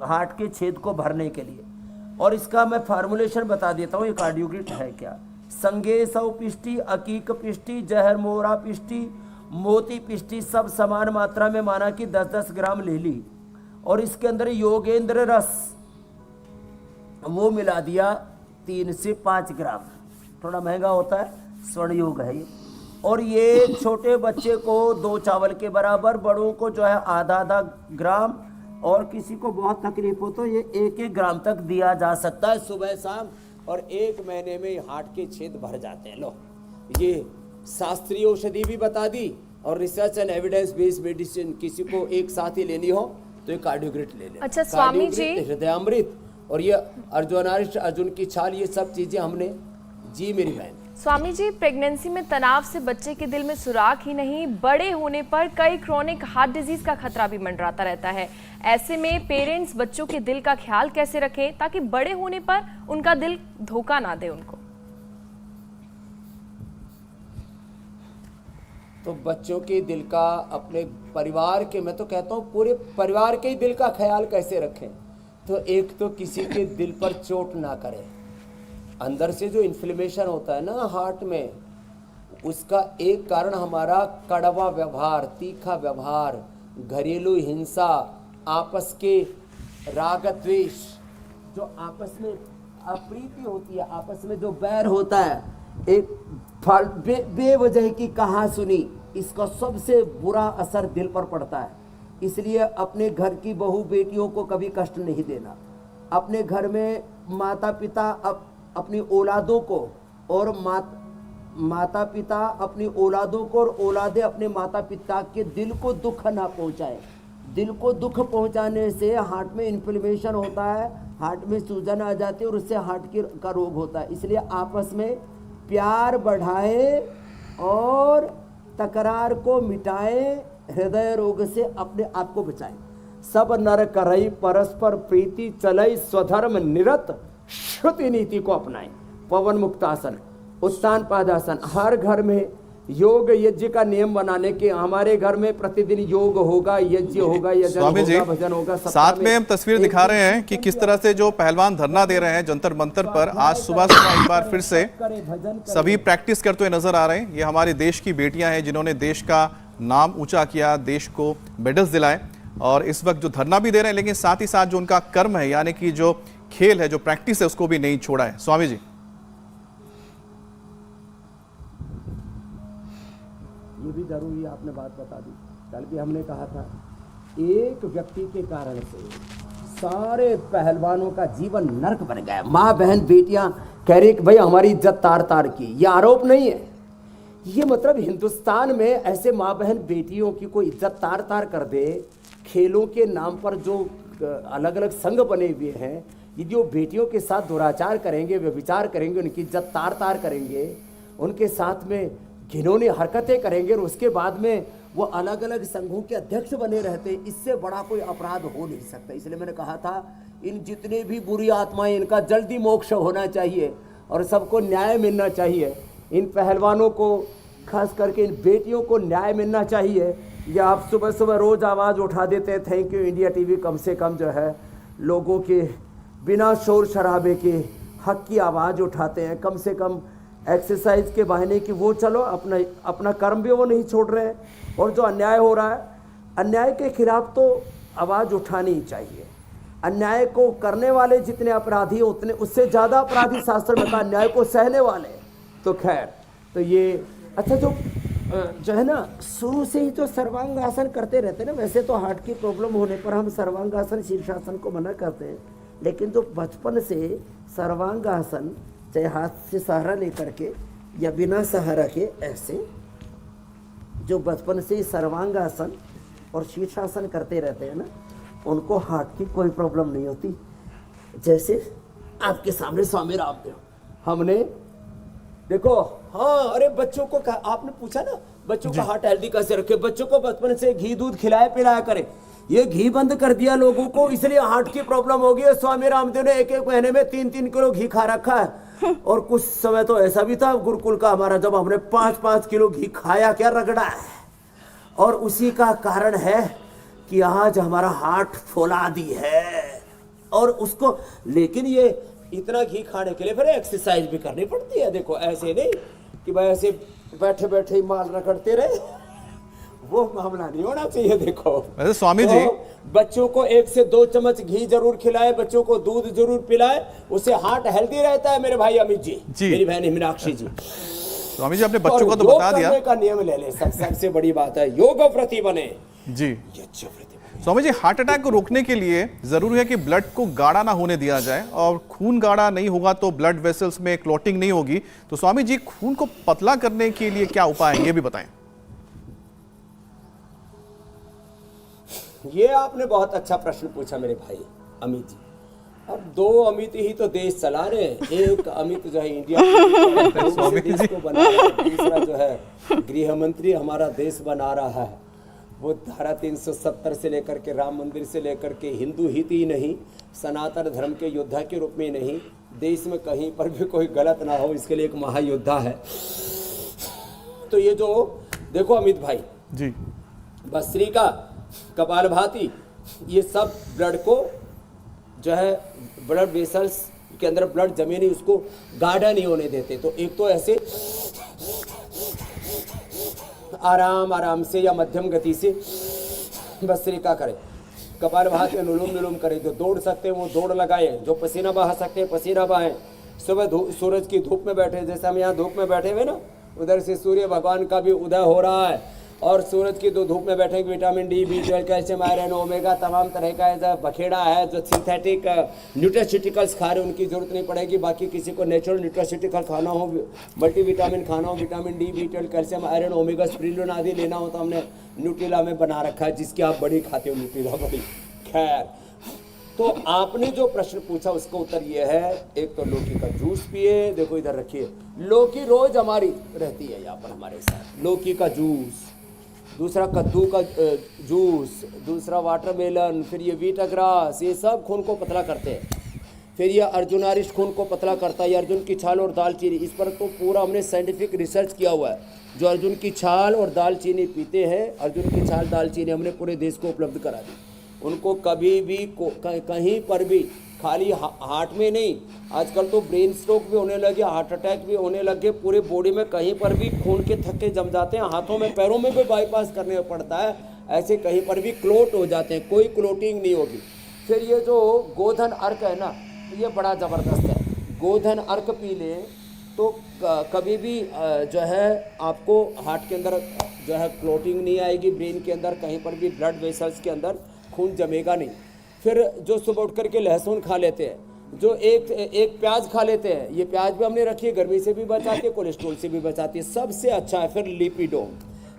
हार्ट के छेद को भरने के लिए। और इसका मैं फार्मूलेशन बता देता हूँ, ये कार्डियोग्रिड है क्या। संगेसव पिष्टी, अकीक पिष्टी, जहर मोरा पिष्टी, मोती पिष्टी सब समान मात्रा में माना कि 10-10 ग्राम ले ली, और इसके अंदर योगेंद्र रस वो मिला दिया 3 से 5 ग्राम, थोड़ा महंगा होता है, स्वर्ण योग है ये। और ये छोटे बच्चे को 2 चावल के बराबर, बड़ों को जो है आधा ग्राम, और किसी को बहुत तकलीफ हो तो ये 1-1 ग्राम तक दिया जा सकता है सुबह शाम, और 1 महीने में हार्ट के छेद भर जाते हैं। लो, ये शास्त्रीय औषधि भी बता दी और research and evidence based medicine, किसी को एक साथ ही लेनी हो तो ये कार्डियोग्रिड ले ले। अच्छा स्वामी जी, हृदयामृत और ये अर्जुनारिष्ट, अर्जुन की छाल, ये सब चीजें हमने, जी मेरी बहन। स्वामी जी, प्रेगनेंसी में तनाव से बच्चे के दिल में सुराख ही नहीं, बड़े होने पर कई क्रोनिक हार्ट डिजीज का खतरा भी मंडराता रहता है। ऐसे में पेरेंट्स बच्चों के दिल का ख्याल कैसे रखें ताकि बड़े होने पर उनका दिल धोखा ना दे उनको? तो बच्चों के दिल का, अपने परिवार के, मैं तो कहता हूँ पूरे परिवार के ही दिल का ख्याल कैसे रखें। तो एक तो किसी के दिल पर चोट ना करें। अंदर से जो इन्फ्लेमेशन होता है ना हार्ट में, उसका एक कारण हमारा कड़वा व्यवहार, तीखा व्यवहार, घरेलू हिंसा, आपस के राग द्वेष, जो आपस में अप्रीति होती है, आपस में जो बैर होता है, एक बेवजह की कहा सुनी, इसका सबसे बुरा असर दिल पर पड़ता है। इसलिए अपने घर की बहू बेटियों को कभी कष्ट नहीं देना। अपने घर में माता पिता अपनी औलादों को, और माता पिता अपनी औलादों को, और औलादे अपने माता पिता के दिल को दुख ना पहुंचाए। दिल को दुख पहुंचाने से हार्ट में इन्फ्लेमेशन होता है, हार्ट में सूजन आ जाती है और उससे हार्ट का रोग होता है। इसलिए आपस में प्यार बढ़ाए और तकरार को मिटाए, हृदय रोग से अपने आप को बचाएं। सब नर करई परस्पर प्रीति चलई, स्वधर्म निरत श्रुति नीति को अपनाएं। पवन मुक्तासन, उत्तान पादासन, हर घर में योग यज्ञ का नियम बनाने के, हमारे घर में प्रतिदिन योग होगा, यज्ञ होगा, यजन होगा, भजन होगा। साथ में हम तस्वीर दिखा रहे हैं कि किस तरह से जो पहलवान धरना दे रहे हैं जंतर मंतर पर, आज सुबह एक बार फिर से सभी प्रैक्टिस करते हुए नजर आ रहे हैं। ये हमारे देश की बेटियां हैं जिन्होंने देश का नाम ऊंचा किया, देश को मेडल्स दिलाए, और इस वक्त जो धरना भी दे रहे हैं, लेकिन साथ ही साथ जो उनका कर्म है, यानी कि जो खेल है, जो प्रैक्टिस है, उसको भी नहीं छोड़ा है। स्वामी जी, ये भी जरूरी आपने बात बता दी। कल भी हमने कहा था, एक व्यक्ति के कारण से सारे पहलवानों का जीवन नर्क बन गया। माँ बहन बेटियां कह रही कि भाई हमारी इज्जत तार तार की। ये आरोप नहीं है, ये मतलब हिंदुस्तान में ऐसे माँ बहन बेटियों की कोई इज्जत तार तार कर दे। खेलों के नाम पर जो अलग अलग संघ बने हुए हैं, ये जो बेटियों के साथ दुराचार करेंगे, व्यभिचार करेंगे, उनकी इज्जत तार तार करेंगे, उनके साथ में घिनौनी हरकतें करेंगे, और उसके बाद में वो अलग अलग संघों के अध्यक्ष बने रहते हैं, इससे बड़ा कोई अपराध हो नहीं सकता। इसलिए मैंने कहा था, इन जितने भी बुरी आत्माएं, इनका जल्दी मोक्ष होना चाहिए और सबको न्याय मिलना चाहिए। इन पहलवानों को, खास करके इन बेटियों को न्याय मिलना चाहिए। या आप सुबह सुबह रोज आवाज़ उठा देते हैं, थैंक यू इंडिया टीवी, कम से कम जो है लोगों के बिना शोर शराबे के हक की आवाज़ उठाते हैं। कम से कम एक्सरसाइज के बहाने कि वो चलो, अपना कर्म भी वो नहीं छोड़ रहे हैं। और जो अन्याय हो रहा है, अन्याय के खिलाफ तो आवाज़ उठानी ही चाहिए। अन्याय को करने वाले जितने अपराधी उतने, उससे ज़्यादा अपराधी शास्त्र में कहा अन्याय को सहने वाले। तो खैर, तो ये अच्छा जो है ना, शुरू से ही तो सर्वांगासन करते रहते हैं ना। वैसे तो हार्ट की प्रॉब्लम होने पर हम सर्वांगासन, शीर्षासन को मना करते हैं, लेकिन जो बचपन से सर्वांगासन, चाहे हाथ से सहारा लेकर के या बिना सहारा के, ऐसे जो बचपन से ही सर्वांगासन और शीर्षासन करते रहते हैं ना, उनको हार्ट की कोई प्रॉब्लम नहीं होती। जैसे आपके सामने स्वामी रामदेव, हमने देखो, हाँ, अरे बच्चों को आपने पूछा ना बच्चों का हार्ट हेल्दी कैसे रखे, बच्चों को बचपन से घी दूध खिलाया पिलाया करें। ये घी बंद कर दिया लोगों को, इसलिए हार्ट की प्रॉब्लम हो गई है। स्वामी रामदेव ने एक एक महीने में 3-3 किलो घी खा रखा है। और कुछ समय तो ऐसा भी था गुरुकुल का हमारा, जब हमने 5-5 किलो घी खाया, क्या रगड़ा है। और उसी का कारण है कि आज हमारा हार्ट फौलादी है। और उसको, लेकिन ये इतना घी खाने के लिए फिर एक्सरसाइज भी करनी पड़ती है। देखो ऐसे नहीं कि भाई ऐसे बैठे बैठे ही माल रगड़ते रहे, वो मामला नहीं होना चाहिए। देखो वैसे स्वामी जी, बच्चों को 1 से 2 चम्मच घी जरूर खिलाए, बच्चों को दूध जरूर पिलाए, उससे हार्ट हेल्दी रहता है मेरे भाई अमित जी, मेरी बहन मीनाक्षी जी। स्वामी जी आपने बच्चों को तो बता दिया, का नियम ले ले, सबसे बड़ी बात है योग प्रति बने जी। स्वामी जी, हार्ट अटैक को रोकने के लिए जरूरी है कि ब्लड को गाढ़ा ना होने दिया जाए, और खून गाढ़ा नहीं होगा तो ब्लड वेसल्स में क्लॉटिंग नहीं होगी। तो स्वामी जी, खून को पतला करने के लिए क्या उपाय है, ये भी बताएं। ये आपने बहुत अच्छा प्रश्न पूछा मेरे भाई अमित जी। अब 2 अमित ही तो देश चला रहे हैं। एक अमित जो है इंडिया देश को बना रहा है, दूसरा जो है गृह मंत्री हमारा देश बना रहा है। वो धारा 370 से लेकर के राम मंदिर से लेकर के हिंदू हित ही नहीं, सनातन धर्म के योद्धा के रूप में नहीं, देश में कहीं पर भी कोई गलत ना हो इसके लिए एक महायोद्धा है। तो ये जो देखो अमित भाई जी, भस्त्रिका, कपालभाति, ये सब ब्लड को जो है ब्लड वेसल्स के अंदर ब्लड जमे नहीं, उसको गाढ़ा नहीं होने देते। तो एक तो ऐसे आराम आराम से या मध्यम गति से भस्त्रिका करें, कपालभाति अनुलोम विलोम करें। जो दौड़ सकते हैं वो दौड़ लगाएं, जो पसीना बहा सकते हैं पसीना बहाएं। सुबह सूरज की धूप में बैठे, जैसे हम यहाँ धूप में बैठे हुए ना, उधर से सूर्य भगवान का भी उदय हो रहा है, और सूरज की धूप में बैठे vitamin D, B12, calcium, iron, omega, तमाम तरह का ऐसा बखेड़ा है। जो सिंथेटिक न्यूट्रास्यूटिकल्स खा रहे हैं उनकी जरूरत नहीं पड़ेगी। बाकी किसी को नेचुरल न्यूट्रास्यूटिकल खाना हो, मल्टीविटामिन खाना हो, vitamin D, B12, calcium, iron, omega, spirulina आदि लेना हो, तो हमने न्यूट्रिला में बना रखा है, जिसकी आप बड़ी खाते हो न्यूट्रिला बड़ी। खैर, तो आपने जो प्रश्न पूछा उसका उत्तर ये है, एक तो लौकी का जूस पिए। देखो इधर रखिए, लौकी रोज हमारी रहती है यहाँ पर हमारे साथ, लौकी का जूस। दूसरा कद्दू का जूस, दूसरा वाटरमेलन, फिर ये वीटाग्रास, ये सब खून को पतला करते हैं। फिर ये अर्जुनारिष्ट खून को पतला करता है, ये अर्जुन की छाल और दालचीनी, इस पर तो पूरा हमने साइंटिफिक रिसर्च किया हुआ है। जो अर्जुन की छाल और दालचीनी पीते हैं, अर्जुन की छाल दालचीनी हमने पूरे देश को उपलब्ध करा दी। उनको कभी भी कहीं पर भी, खाली हार्ट में नहीं, आजकल तो ब्रेन स्ट्रोक भी होने लगे, हार्ट अटैक भी होने लगे, पूरे बॉडी में कहीं पर भी खून के थक्के जम जाते हैं, हाथों में पैरों में भी बाईपास करने पड़ता है, ऐसे कहीं पर भी क्लोट हो जाते हैं, कोई क्लोटिंग नहीं होगी। फिर ये जो गोधन अर्क है ना, ये बड़ा ज़बरदस्त है। गोधन अर्क पी लें तो कभी भी जो है आपको हार्ट के अंदर जो है क्लोटिंग नहीं आएगी, ब्रेन के अंदर कहीं पर भी ब्लड वेसल्स के अंदर खून जमेगा नहीं। फिर जो सुबह उठ करके लहसुन खा लेते हैं, जो एक प्याज खा लेते हैं, ये प्याज भी हमने रखी है, गर्मी से भी बचाती है, कोलेस्ट्रॉल से भी बचाती है, सबसे अच्छा है। फिर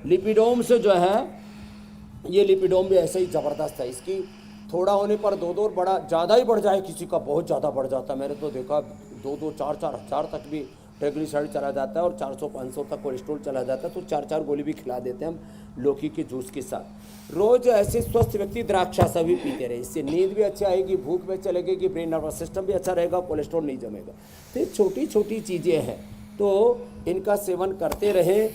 लिपिडोम से जो है, ये लिपिडोम भी ऐसे ही ज़बरदस्त है। इसकी थोड़ा होने पर 2-2 बड़ा ज़्यादा ही बढ़ जाए, किसी का बहुत ज़्यादा बढ़ जाता है, मैंने तो देखा 2-2, 4-4 हज़ार तक भी ट्राइग्लिसराइड चला जाता है, और 400-500 तक कोलेस्ट्रॉल चला जाता है। तो 4-4 गोली भी खिला देते हैं हम लौकी के जूस के साथ। रोज ऐसे स्वस्थ व्यक्ति द्राक्षासा भी पीते रहे, इससे नींद भी अच्छी आएगी, भूख भी अच्छा लगेगी, ब्रेन नर्वस सिस्टम भी अच्छा रहेगा, कोलेस्ट्रॉल नहीं जमेगा। तो ये छोटी छोटी चीज़ें हैं, तो इनका सेवन करते रहें।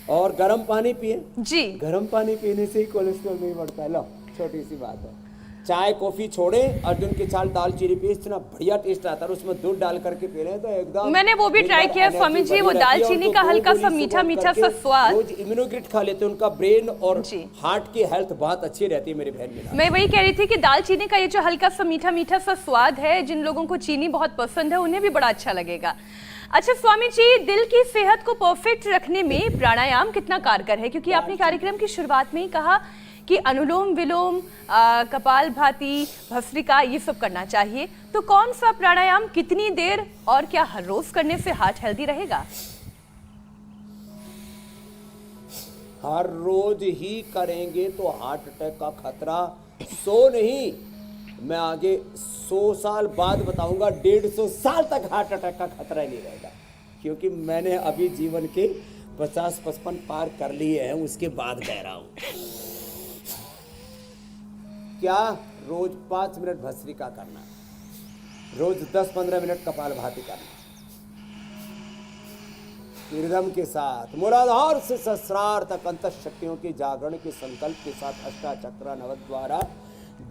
और गर्म पानी पिए जी, गर्म पानी पीने से ही कोलेस्ट्रॉल नहीं बढ़ता है। लो, छोटी सी बात है। चाय कॉफी छोड़े, अर्जुन की छाल दालचीनी पिए, इतना बढ़िया टेस्ट आता है, उसमें दूध डाल करके पी रहे तो एकदम। मैंने वो भी ट्राई किया स्वामी जी, वो दालचीनी का हल्का सा मीठा मीठा सा स्वाद। रोज इम्यूनोग्रिट खा लेते हैं, उनका ब्रेन और हार्ट की हेल्थ बहुत अच्छी रहती है मेरी बहन। मैं वही कह रही थी कि दालचीनी का ये जो हल्का सा मीठा मीठा सा स्वाद है, जिन लोगों को चीनी बहुत पसंद है उन्हें भी बड़ा अच्छा लगेगा। अच्छा स्वामी जी, दिल की सेहत को परफेक्ट रखने में प्राणायाम कितना कारगर है? क्योंकि आपने कार्यक्रम की शुरुआत में ही कहा कि अनुलोम विलोम, कपालभाति, भस्त्रिका, ये सब करना चाहिए। तो कौन सा प्राणायाम कितनी देर और क्या हर रोज करने से हार्ट हेल्दी रहेगा? हर रोज ही करेंगे तो हार्ट अटैक का खतरा 100 नहीं, मैं आगे 100 साल बाद बताऊंगा 150 साल तक हार्ट अटैक का खतरा ही नहीं रहेगा, क्योंकि मैंने अभी जीवन के 50-55 पार कर लिए हैं, उसके बाद कह रहा हूं। क्या रोज 5 मिनट भस्त्रिका करना, रोज 10-15 मिनट कपालभाति करना, रिदम के साथ मूलाधार से सहस्रार तक अंत शक्तियों के जागरण के संकल्प के साथ अष्टाचक्र नवद्वारा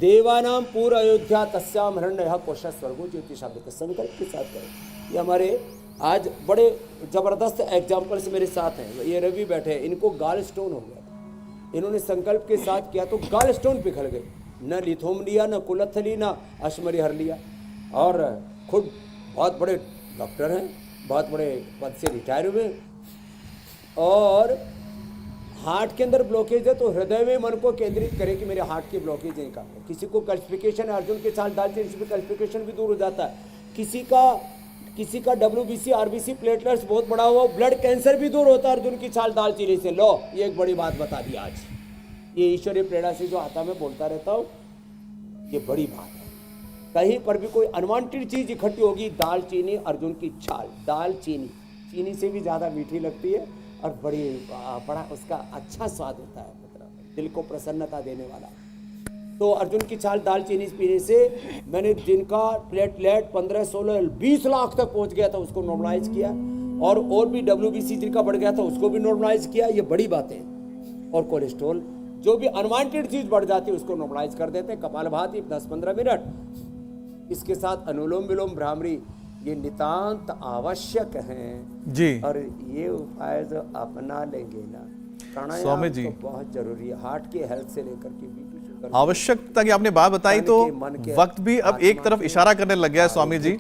देवानाम पूर्व अयोध्या तस्याम हिरण्यः कोश स्वर्गो ज्योति शब्द के संकल्प के साथ करें। ये हमारे आज बड़े जबरदस्त एग्जाम्पल्स मेरे साथ हैं। ये रवि बैठे, इनको गाल स्टोन हो गया, इन्होंने संकल्प के साथ किया तो गाल स्टोन पिघल गए, न लिथोम लिया, न कुलथ ली, न अश्मरी हर लिया, और खुद बहुत बड़े डॉक्टर हैं, बहुत बड़े पद से रिटायर हुए, और हार्ट के अंदर ब्लॉकेज है तो हृदय में मन को केंद्रित करें कि मेरे हार्ट की ब्लॉकेज नहीं का। किसी को कैल्सिफिकेशन, अर्जुन के साथ डालते हैं, कैल्सिफिकेशन भी दूर हो जाता है। किसी का WBC RBC प्लेटलेट्स बहुत बड़ा हुआ, ब्लड कैंसर भी दूर होता है अर्जुन की छाल दालचीनी से। लो, ये एक बड़ी बात बता दी आज, ये ईश्वरीय प्रेरणा से जो आता मैं बोलता रहता हूँ, ये बड़ी बात है। कहीं पर भी कोई अनवांटेड चीज इकट्ठी होगी, दालचीनी, अर्जुन की छाल, दालचीनी चीनी से भी ज़्यादा मीठी लगती है और बड़ा उसका अच्छा स्वाद होता है, मतलब दिल को प्रसन्नता देने वाला। तो अर्जुन की छाल दालचीनी पीने से मैंने जिनका प्लेटलेट 15, 16, 20 लाख तक पहुंच गया था उसको नॉर्मलाइज किया, और भी WBC जिनका बढ़ गया था उसको भी नॉर्मलाइज किया। ये बड़ी बातें। और कोलेस्ट्रॉल जो भी अनवांटेड चीज बढ़ जाती है उसको नॉर्मलाइज कर देते हैं। कपालभाति 10-15 मिनट, इसके साथ अनुलोम विलोम भ्रामरी, ये नितांत आवश्यक हैं जी। और ये उपाय जो अपना लेंगे ना, स्वामी जी, तो बहुत जरूरी है हार्ट की हेल्थ से लेकर के आवश्यकता की आपने बात बताई तो वक्त भी अब एक तरफ इशारा करने लग गया है स्वामी जी,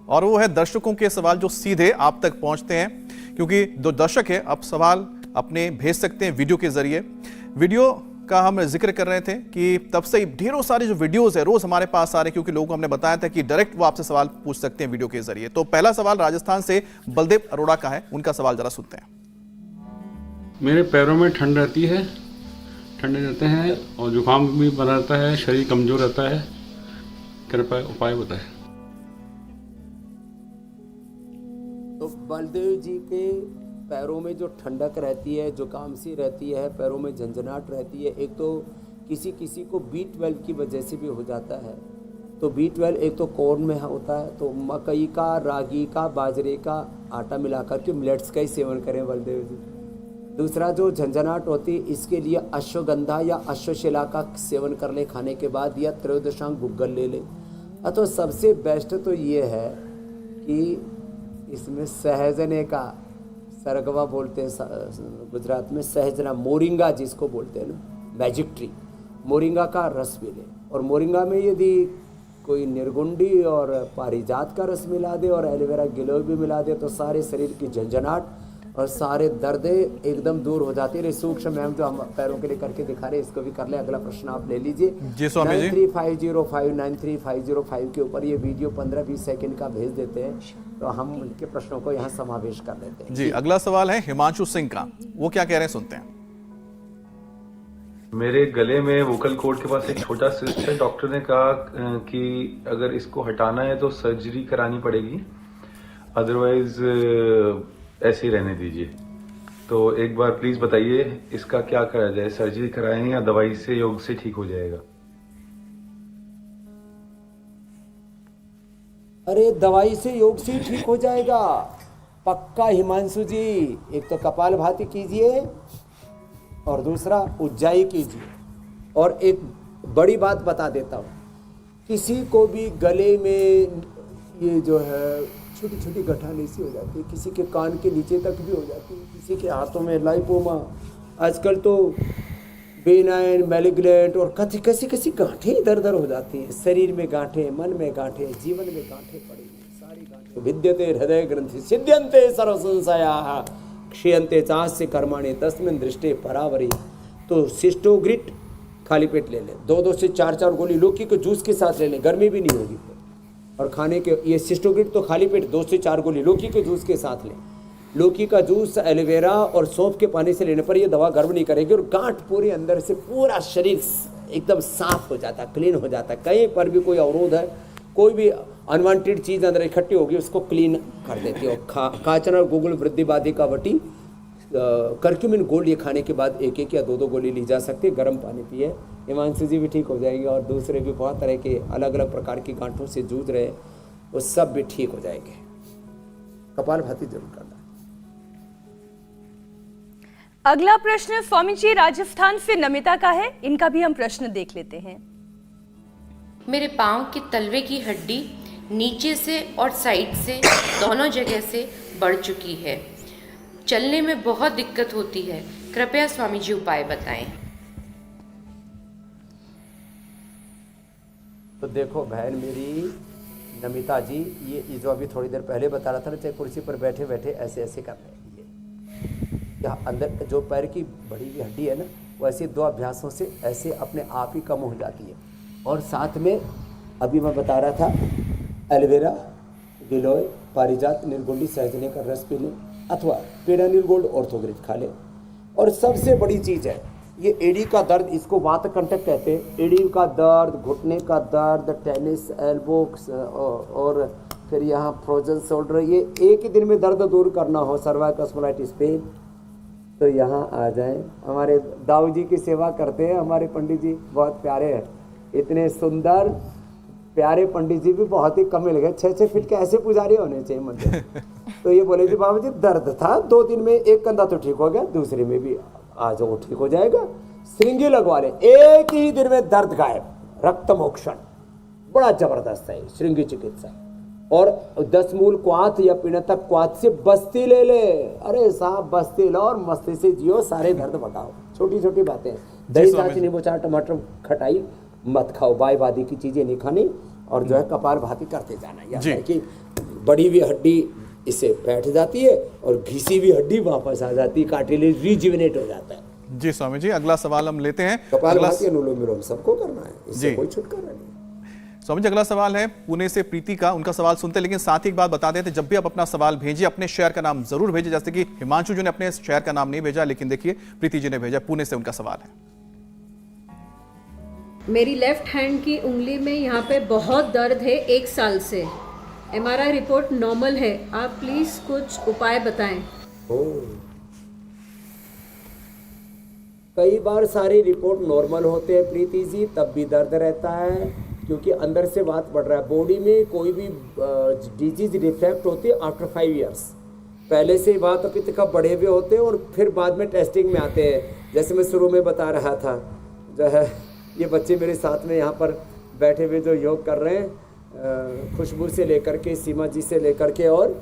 और वो है दर्शकों के सवाल जो सीधे आप तक पहुंचते हैं, क्योंकि जो दर्शक है अब सवाल अपने भेज सकते हैं वीडियो के जरिए। वीडियो का हम जिक्र कर रहे थे कि तब से ढेरों सारे जो वीडियोस है रोज हमारे पास आ रहे हैं, क्योंकि लोगों को हमने बताया था कि डायरेक्ट वो आपसे सवाल पूछ सकते हैं वीडियो के जरिए। तो पहला सवाल राजस्थान से बलदेव अरोड़ा का है, उनका सवाल जरा सुनते हैं। मेरे पैरों में ठंड रहती है, ठंडे रहते हैं और जुकाम भी बना रहता है, शरीर कमजोर रहता है, कृपया उपाय बताएं। तो बलदेव जी के पैरों में जो ठंडक रहती है, जुकाम सी रहती है, पैरों में झंझनाट रहती है, एक तो किसी को B12 की वजह से भी हो जाता है। तो B12 एक तो कॉर्न में होता है, तो मकई का, रागी का, बाजरे का आटा मिलाकर के मिलेट्स का ही सेवन करें बलदेव जी। दूसरा जो झंझनाट होती है इसके लिए अश्वगंधा या अश्वशिला का सेवन कर ले खाने के बाद, या त्रयोदशांग गुग्गल ले ले। तो सबसे बेस्ट तो ये है कि इसमें सहजने का, सरगवा बोलते हैं गुजरात में, सहजना, मोरिंगा जिसको बोलते हैं ना, मैजिक ट्री, मोरिंगा का रस भी ले। और मोरिंगा में यदि कोई निर्गुंडी और पारिजात का रस मिला दे और एलोवेरा गिलोय भी मिला दे तो सारे शरीर की झंझनाट और सारे दर्द एकदम दूर हो जाती है। सूक्ष्म मैम जो हम पैरों के लिए करके दिखा रहे हैं, इसको भी कर ले। अगला प्रश्न आप ले लीजिए जी स्वामी जी। 9350593505 के ऊपर ये वीडियो 15-20 सेकंड का भेज देते हैं, तो हम उनके प्रश्नों को यहाँ समावेश कर लेते हैं जी। अगला सवाल है हिमांशु सिंह का, वो क्या कह रहे हैं सुनते हैं। मेरे गले में वोकल कॉर्ड के पास एक छोटा सिस्ट है, डॉक्टर ने कहा कि अगर इसको हटाना है तो सर्जरी करानी पड़ेगी, अदरवाइज ऐसे ही रहने दीजिए। तो एक बार प्लीज बताइए इसका क्या करा जाए, सर्जरी कराएं या दवाई से, योग से ठीक हो जाएगा? अरे दवाई से, योग से ठीक हो जाएगा पक्का हिमांशु जी। एक तो कपालभाति कीजिए और दूसरा उज्जाई कीजिए। और एक बड़ी बात बता देता हूँ, किसी को भी गले में ये जो है छोटी छोटी गठाने सी हो जाती है, किसी के कान के नीचे तक भी हो जाती है, किसी के हाथों में लाइपोमा, आजकल तो बेनाइन, मैलिग्नेंट, और कैसी गांठें इधर उधर हो जाती हैं। शरीर में गांठें, मन में गांठें, जीवन में गांठें पड़ी हैं, सारी गांठें। विद्यते हृदय ग्रंथि सिद्ध्यन्ते सर्व संशयाः क्षीयन्ते चास्य कर्माणि तस्मिन् दृष्टे परावरी। तो सिस्टोग्रिट खाली पेट ले लें, 2 से 4 गोली लौकी के जूस के साथ ले लें, गर्मी भी नहीं होगी। और खाने के, ये सिस्टोग्रिट तो खाली पेट 2 से 4 गोली लौकी के जूस के साथ लें। लौकी का जूस, एलोवेरा और सौंफ के पानी से लेने पर ये दवा गर्म नहीं करेगी और गांठ पूरी अंदर से पूरा शरीर एकदम साफ हो जाता है, क्लीन हो जाता है। कहीं पर भी कोई अवरोध है, कोई भी अनवांटेड चीज़ अंदर इकट्ठी होगी उसको क्लीन कर देती है। और काचन और गुगुल वृद्धिवादी का वटी करक्यूमिन गोल्ड ये खाने के बाद 1-1 या 2-2 गोली ली जा सकती है। गर्म पानी पिए, हिमांशु जी भी ठीक हो जाएंगे और दूसरे भी बहुत तरह के अलग अलग प्रकार की गांठों से जूझ रहे वो सब भी ठीक हो जाएंगे। कपालभाति जरूर करना। अगला प्रश्न स्वामी जी राजस्थान से नमिता का है, इनका भी हम प्रश्न देख लेते हैं। मेरे पाँव के तलवे की हड्डी नीचे से और साइड से दोनों जगह से बढ़ चुकी है, चलने में बहुत दिक्कत होती है, कृपया स्वामी जी उपाय बताएं। तो देखो बहन मेरी नमिता जी, ये जो अभी थोड़ी देर पहले बता रहा था ना, चाहे कुर्सी पर बैठे बैठे ऐसे ऐसे कर रहे हैं। यहाँ अंदर जो पैर की बड़ी हुई हड्डी है ना, वो ऐसे 2 अभ्यासों से ऐसे अपने आप ही कम हो जाती है। और साथ में अभी मैं बता रहा था एलोवेरा, गिलोय, पारिजात, निर्गुंडी, सहजने का रस पी लें अथवा पेड़ा निर्गोल्ड ऑर्थोग्रिड खा लें। और सबसे बड़ी चीज़ है ये एडी का दर्द, इसको वात कंटक कहते हैं। एडी का दर्द, घुटने का दर्द, टेनिस एल्बो और फिर यहाँ फ्रोजन शोल्डर, ये एक ही दिन में दर्द दूर करना हो, सर्वाइकल स्पॉन्डिलाइटिस पेन, तो यहाँ आ जाएं। हमारे दाऊ जी की सेवा करते हैं हमारे पंडित जी, बहुत प्यारे हैं, इतने सुंदर प्यारे पंडित जी भी बहुत ही कम मिल गए। 6-6 फीट के ऐसे पुजारी होने चाहिए मंदिर। तो ये बोले जी बाबा जी दर्द था 2 दिन में, एक कंधा तो ठीक हो गया, दूसरे में भी आज वो ठीक हो जाएगा, श्रृंगी लगवा ले, एक ही दिन में दर्द गायब, रक्त मोक्षण, बड़ा जबरदस्त है श्रृंगी चिकित्सा। और 10 मूल क्वाथ या पिणतक क्वाथ से बस्ती ले ले, अरे साहब बस्ती लो और मस्ती से जियो, सारे दर्द भगाओ। छोटी छोटी बातें, दही चाची नींबू चाट टमाटर खटाई मत खाओ, बाईवादी की चीजें नहीं खानी, और जो है कपालभाति करते जाना। यह है कि बड़ी हुई हड्डी इससे बैठ जाती है और घिसी हुई हड्डी वापस आ जाती है, कार्टिलेज रिजुविनेट हो जाता है। जी स्वामी जी, अगला सवाल हम लेते हैं। कपालभाति अनुलोम विलोम सबको करना है, इससे कोई छुटकारा नहीं। स्वामी जी अगला सवाल है पुणे से प्रीति का, उनका सवाल सुनते हैं, लेकिन साथ ही एक बात बता देते, जब भी आप अपना सवाल भेजिए अपने शहर का नाम जरूर भेजिए। जैसे कि हिमांशु जी ने अपने शहर का नाम नहीं भेजा, लेकिन देखिए प्रीति जी ने भेजा, पुणे से उनका सवाल है। मेरी लेफ्ट हैंड की उंगली में यहाँ पे बहुत दर्द है 1 साल से, MRI रिपोर्ट नॉर्मल है, आप प्लीज कुछ उपाय बताएं। कई बार सारी रिपोर्ट नॉर्मल होते हैं प्रीति जी, तब भी दर्द रहता है, क्योंकि अंदर से वात बढ़ रहा है। बॉडी में कोई भी डिजीज रिफ्लेक्ट होती है आफ्टर 5 इयर्स, पहले से वात पित्त का बढ़े हुए होते हैं और फिर बाद में टेस्टिंग में आते हैं। जैसे मैं शुरू में बता रहा था, जो है ये बच्चे मेरे साथ में यहाँ पर बैठे हुए जो योग कर रहे हैं, खुशबू से लेकर के, सीमा जी से लेकर के और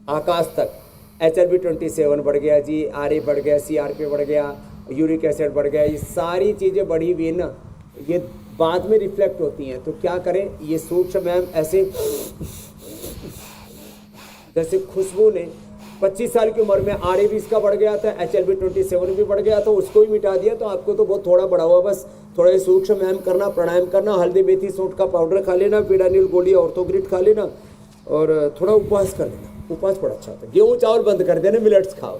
आकाश तक, HLB27 बढ़ गया जी, RA बढ़ गया, CRP बढ़ गया, यूरिक एसिड बढ़ गया, ये सारी चीज़ें बढ़ी हुई ना, ये बाद में रिफ्लेक्ट होती हैं। तो क्या करें, ये सूक्ष्म मैम ऐसे, जैसे खुशबू ने 25 साल की उम्र में RA भी इसका बढ़ गया था, HLB27 भी बढ़ गया, तो उसको भी मिटा दिया। तो आपको तो बहुत थोड़ा बढ़ा हुआ, बस थोड़ा ही सूक्ष्म व्यायाम करना, प्राणायाम करना, हल्दी मेथी सौंठ का पाउडर खा लेना, पीडानिल गोली ऑर्थोग्रिड खा लेना और थोड़ा उपवास कर लेना। उपवास बड़ा अच्छा होता है। गेहूँ चावल बंद कर देना, मिलेट्स खाओ,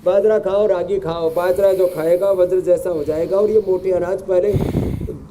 बाजरा खाओ, रागी खाओ। बाजरा जो खाएगा वज्र जैसा हो जाएगा। और ये मोटे अनाज पहले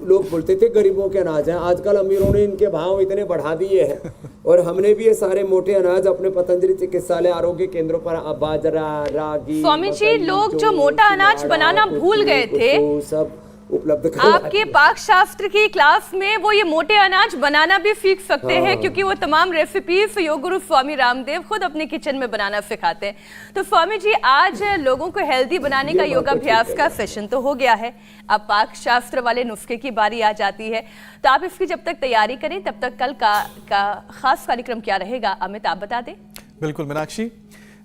लोग बोलते थे गरीबों के अनाज हैं, आजकल अमीरों ने इनके भाव इतने बढ़ा दिए हैं। और हमने भी ये सारे मोटे अनाज अपने पतंजलि चिकित्सालय आरोग्य केंद्रों पर बाजरा, रागी, स्वामी जी लोग जो मोटा अनाज बनाना भूल गए थे, सब उपलब्ध आपके पाक शास्त्र की क्लास में वो ये मोटे अनाज बनाना भी सीख सकते हैं, क्योंकि वो तमाम रेसिपीज योग गुरु स्वामी रामदेव खुद अपने किचन में बनाना सिखाते हैं। तो स्वामी जी आज लोगों को हेल्दी बनाने का योगाभ्यास का सेशन तो हो गया है, अब पाक शास्त्र वाले नुस्खे की बारी आ जाती है। तो आप इसकी जब तक तैयारी करें, तब तक कल का खास कार्यक्रम क्या रहेगा, अमित आप बता दें। बिल्कुल मीनाक्षी,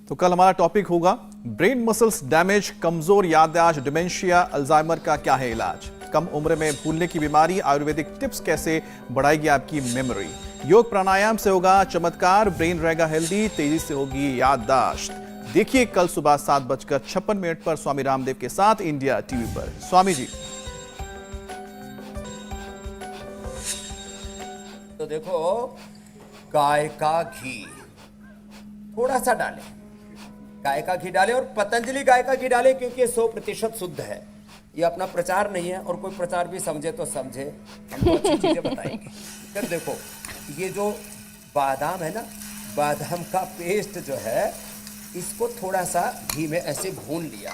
तो कल हमारा टॉपिक होगा ब्रेन मसल्स डैमेज, कमजोर याददाश्त, डिमेंशिया, अल्जाइमर का क्या है इलाज, कम उम्र में भूलने की बीमारी, आयुर्वेदिक टिप्स कैसे बढ़ाएगी आपकी मेमोरी, योग प्राणायाम से होगा चमत्कार, ब्रेन रहेगा हेल्दी, तेजी से होगी याददाश्त। देखिए कल सुबह 7:56 पर स्वामी रामदेव के साथ इंडिया टीवी पर। स्वामी जी तो देखो, गाय का घी थोड़ा सा डालें, गाय का घी डालें, और पतंजलि गाय का घी डालें क्योंकि ये 100% शुद्ध है। ये अपना प्रचार नहीं है, और कोई प्रचार भी समझे तो समझे, हम तो अच्छी चीज़ें बताएंगे। फिर देखो ये जो बादाम है ना, बादाम का पेस्ट जो है, इसको थोड़ा सा घी में ऐसे भून लिया।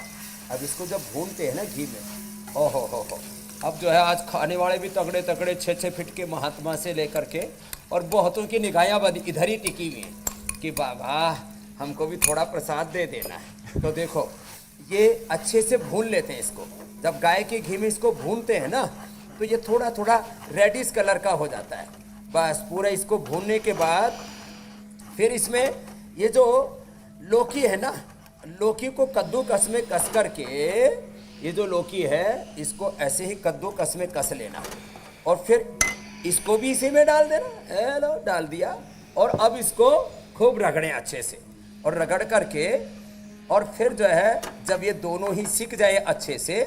अब इसको जब भूनते हैं ना घी में, ओ हो, अब जो है आज खाने वाले भी तगड़े तगड़े 6-6 फीट के महात्मा से लेकर के, और बहुतों की निगाहें बद इधर ही टिकी हुई हैं कि बाबा हमको भी थोड़ा प्रसाद दे देना है। तो देखो ये अच्छे से भून लेते हैं इसको। जब गाय के घी में इसको भूनते हैं ना, तो ये थोड़ा थोड़ा रेडिश कलर का हो जाता है। बस पूरा इसको भूनने के बाद फिर इसमें ये जो लौकी है ना, लौकी को कद्दूकस में कस करके, ये जो लौकी है इसको ऐसे ही कद्दूकस में कस लेना, और फिर इसको भी इसी में डाल देना। लो डाल दिया, और अब इसको खूब रगड़ें अच्छे से, और रगड़ करके, और फिर जो है जब ये दोनों ही सीख जाए अच्छे से,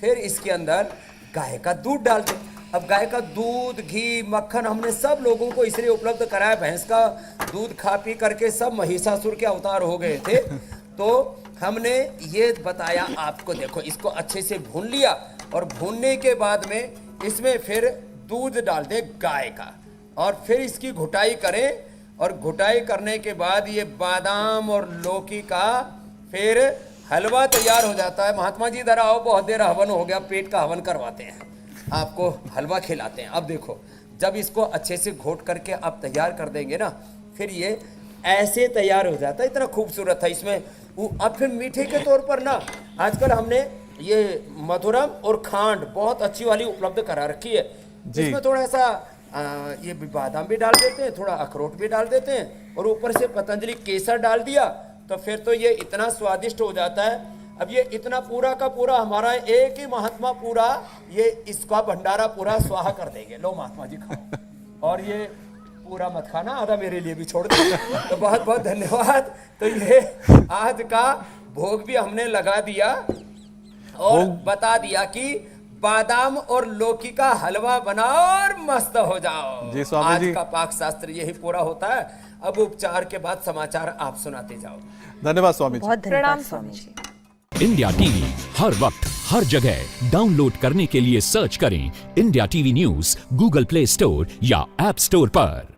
फिर इसके अंदर गाय का दूध डाल दें। अब गाय का दूध, घी, मक्खन हमने सब लोगों को इसलिए उपलब्ध कराया, भैंस का दूध खा पी करके सब महिषासुर के अवतार हो गए थे। तो हमने ये बताया आपको। देखो इसको अच्छे से भून लिया, और भूनने के बाद में इसमें फिर दूध डाल दें गाय का, और फिर इसकी घुटाई करें, और घुटाई करने के बाद ये बादाम और लौकी का फिर हलवा तैयार हो जाता है। महात्मा जी इधर आओ, बहुत देर हवन हो गया, पेट का हवन करवाते हैं, आपको हलवा खिलाते हैं। अब देखो जब इसको अच्छे से घोट करके आप तैयार कर देंगे ना, फिर ये ऐसे तैयार हो जाता है। इतना खूबसूरत है इसमें। अब फिर मीठे के तौर पर ना आजकल हमने ये मधुरम और खांड बहुत अच्छी वाली उपलब्ध करा रखी है। इसमें थोड़ा सा ये बादाम भी डाल देते हैं, थोड़ा अखरोट भी डाल देते हैं, और ऊपर से पतंजलि केसर डाल दिया, तो फिर तो ये इतना स्वादिष्ट हो जाता है। अब ये इतना पूरा का पूरा हमारा एक ही महात्मा पूरा ये इसका भंडारा पूरा स्वाहा कर देंगे। लो महात्मा जी खाओ, और ये पूरा मत खाना, आधा मेरे लिए भी छोड़ दो। तो बहुत बहुत धन्यवाद। तो ये आज का भोग भी हमने लगा दिया, और बता दिया कि बादाम और लौकी का हलवा बनाओ और मस्त हो जाओ। जी स्वामी आज जी, का पाक शास्त्र यही पूरा होता है। अब उपचार के बाद समाचार आप सुनाते जाओ। धन्यवाद स्वामी जी। बहुत प्रणाम स्वामी जी। इंडिया टीवी हर वक्त हर जगह डाउनलोड करने के लिए सर्च करें India TV news Google play store या ऐप स्टोर पर।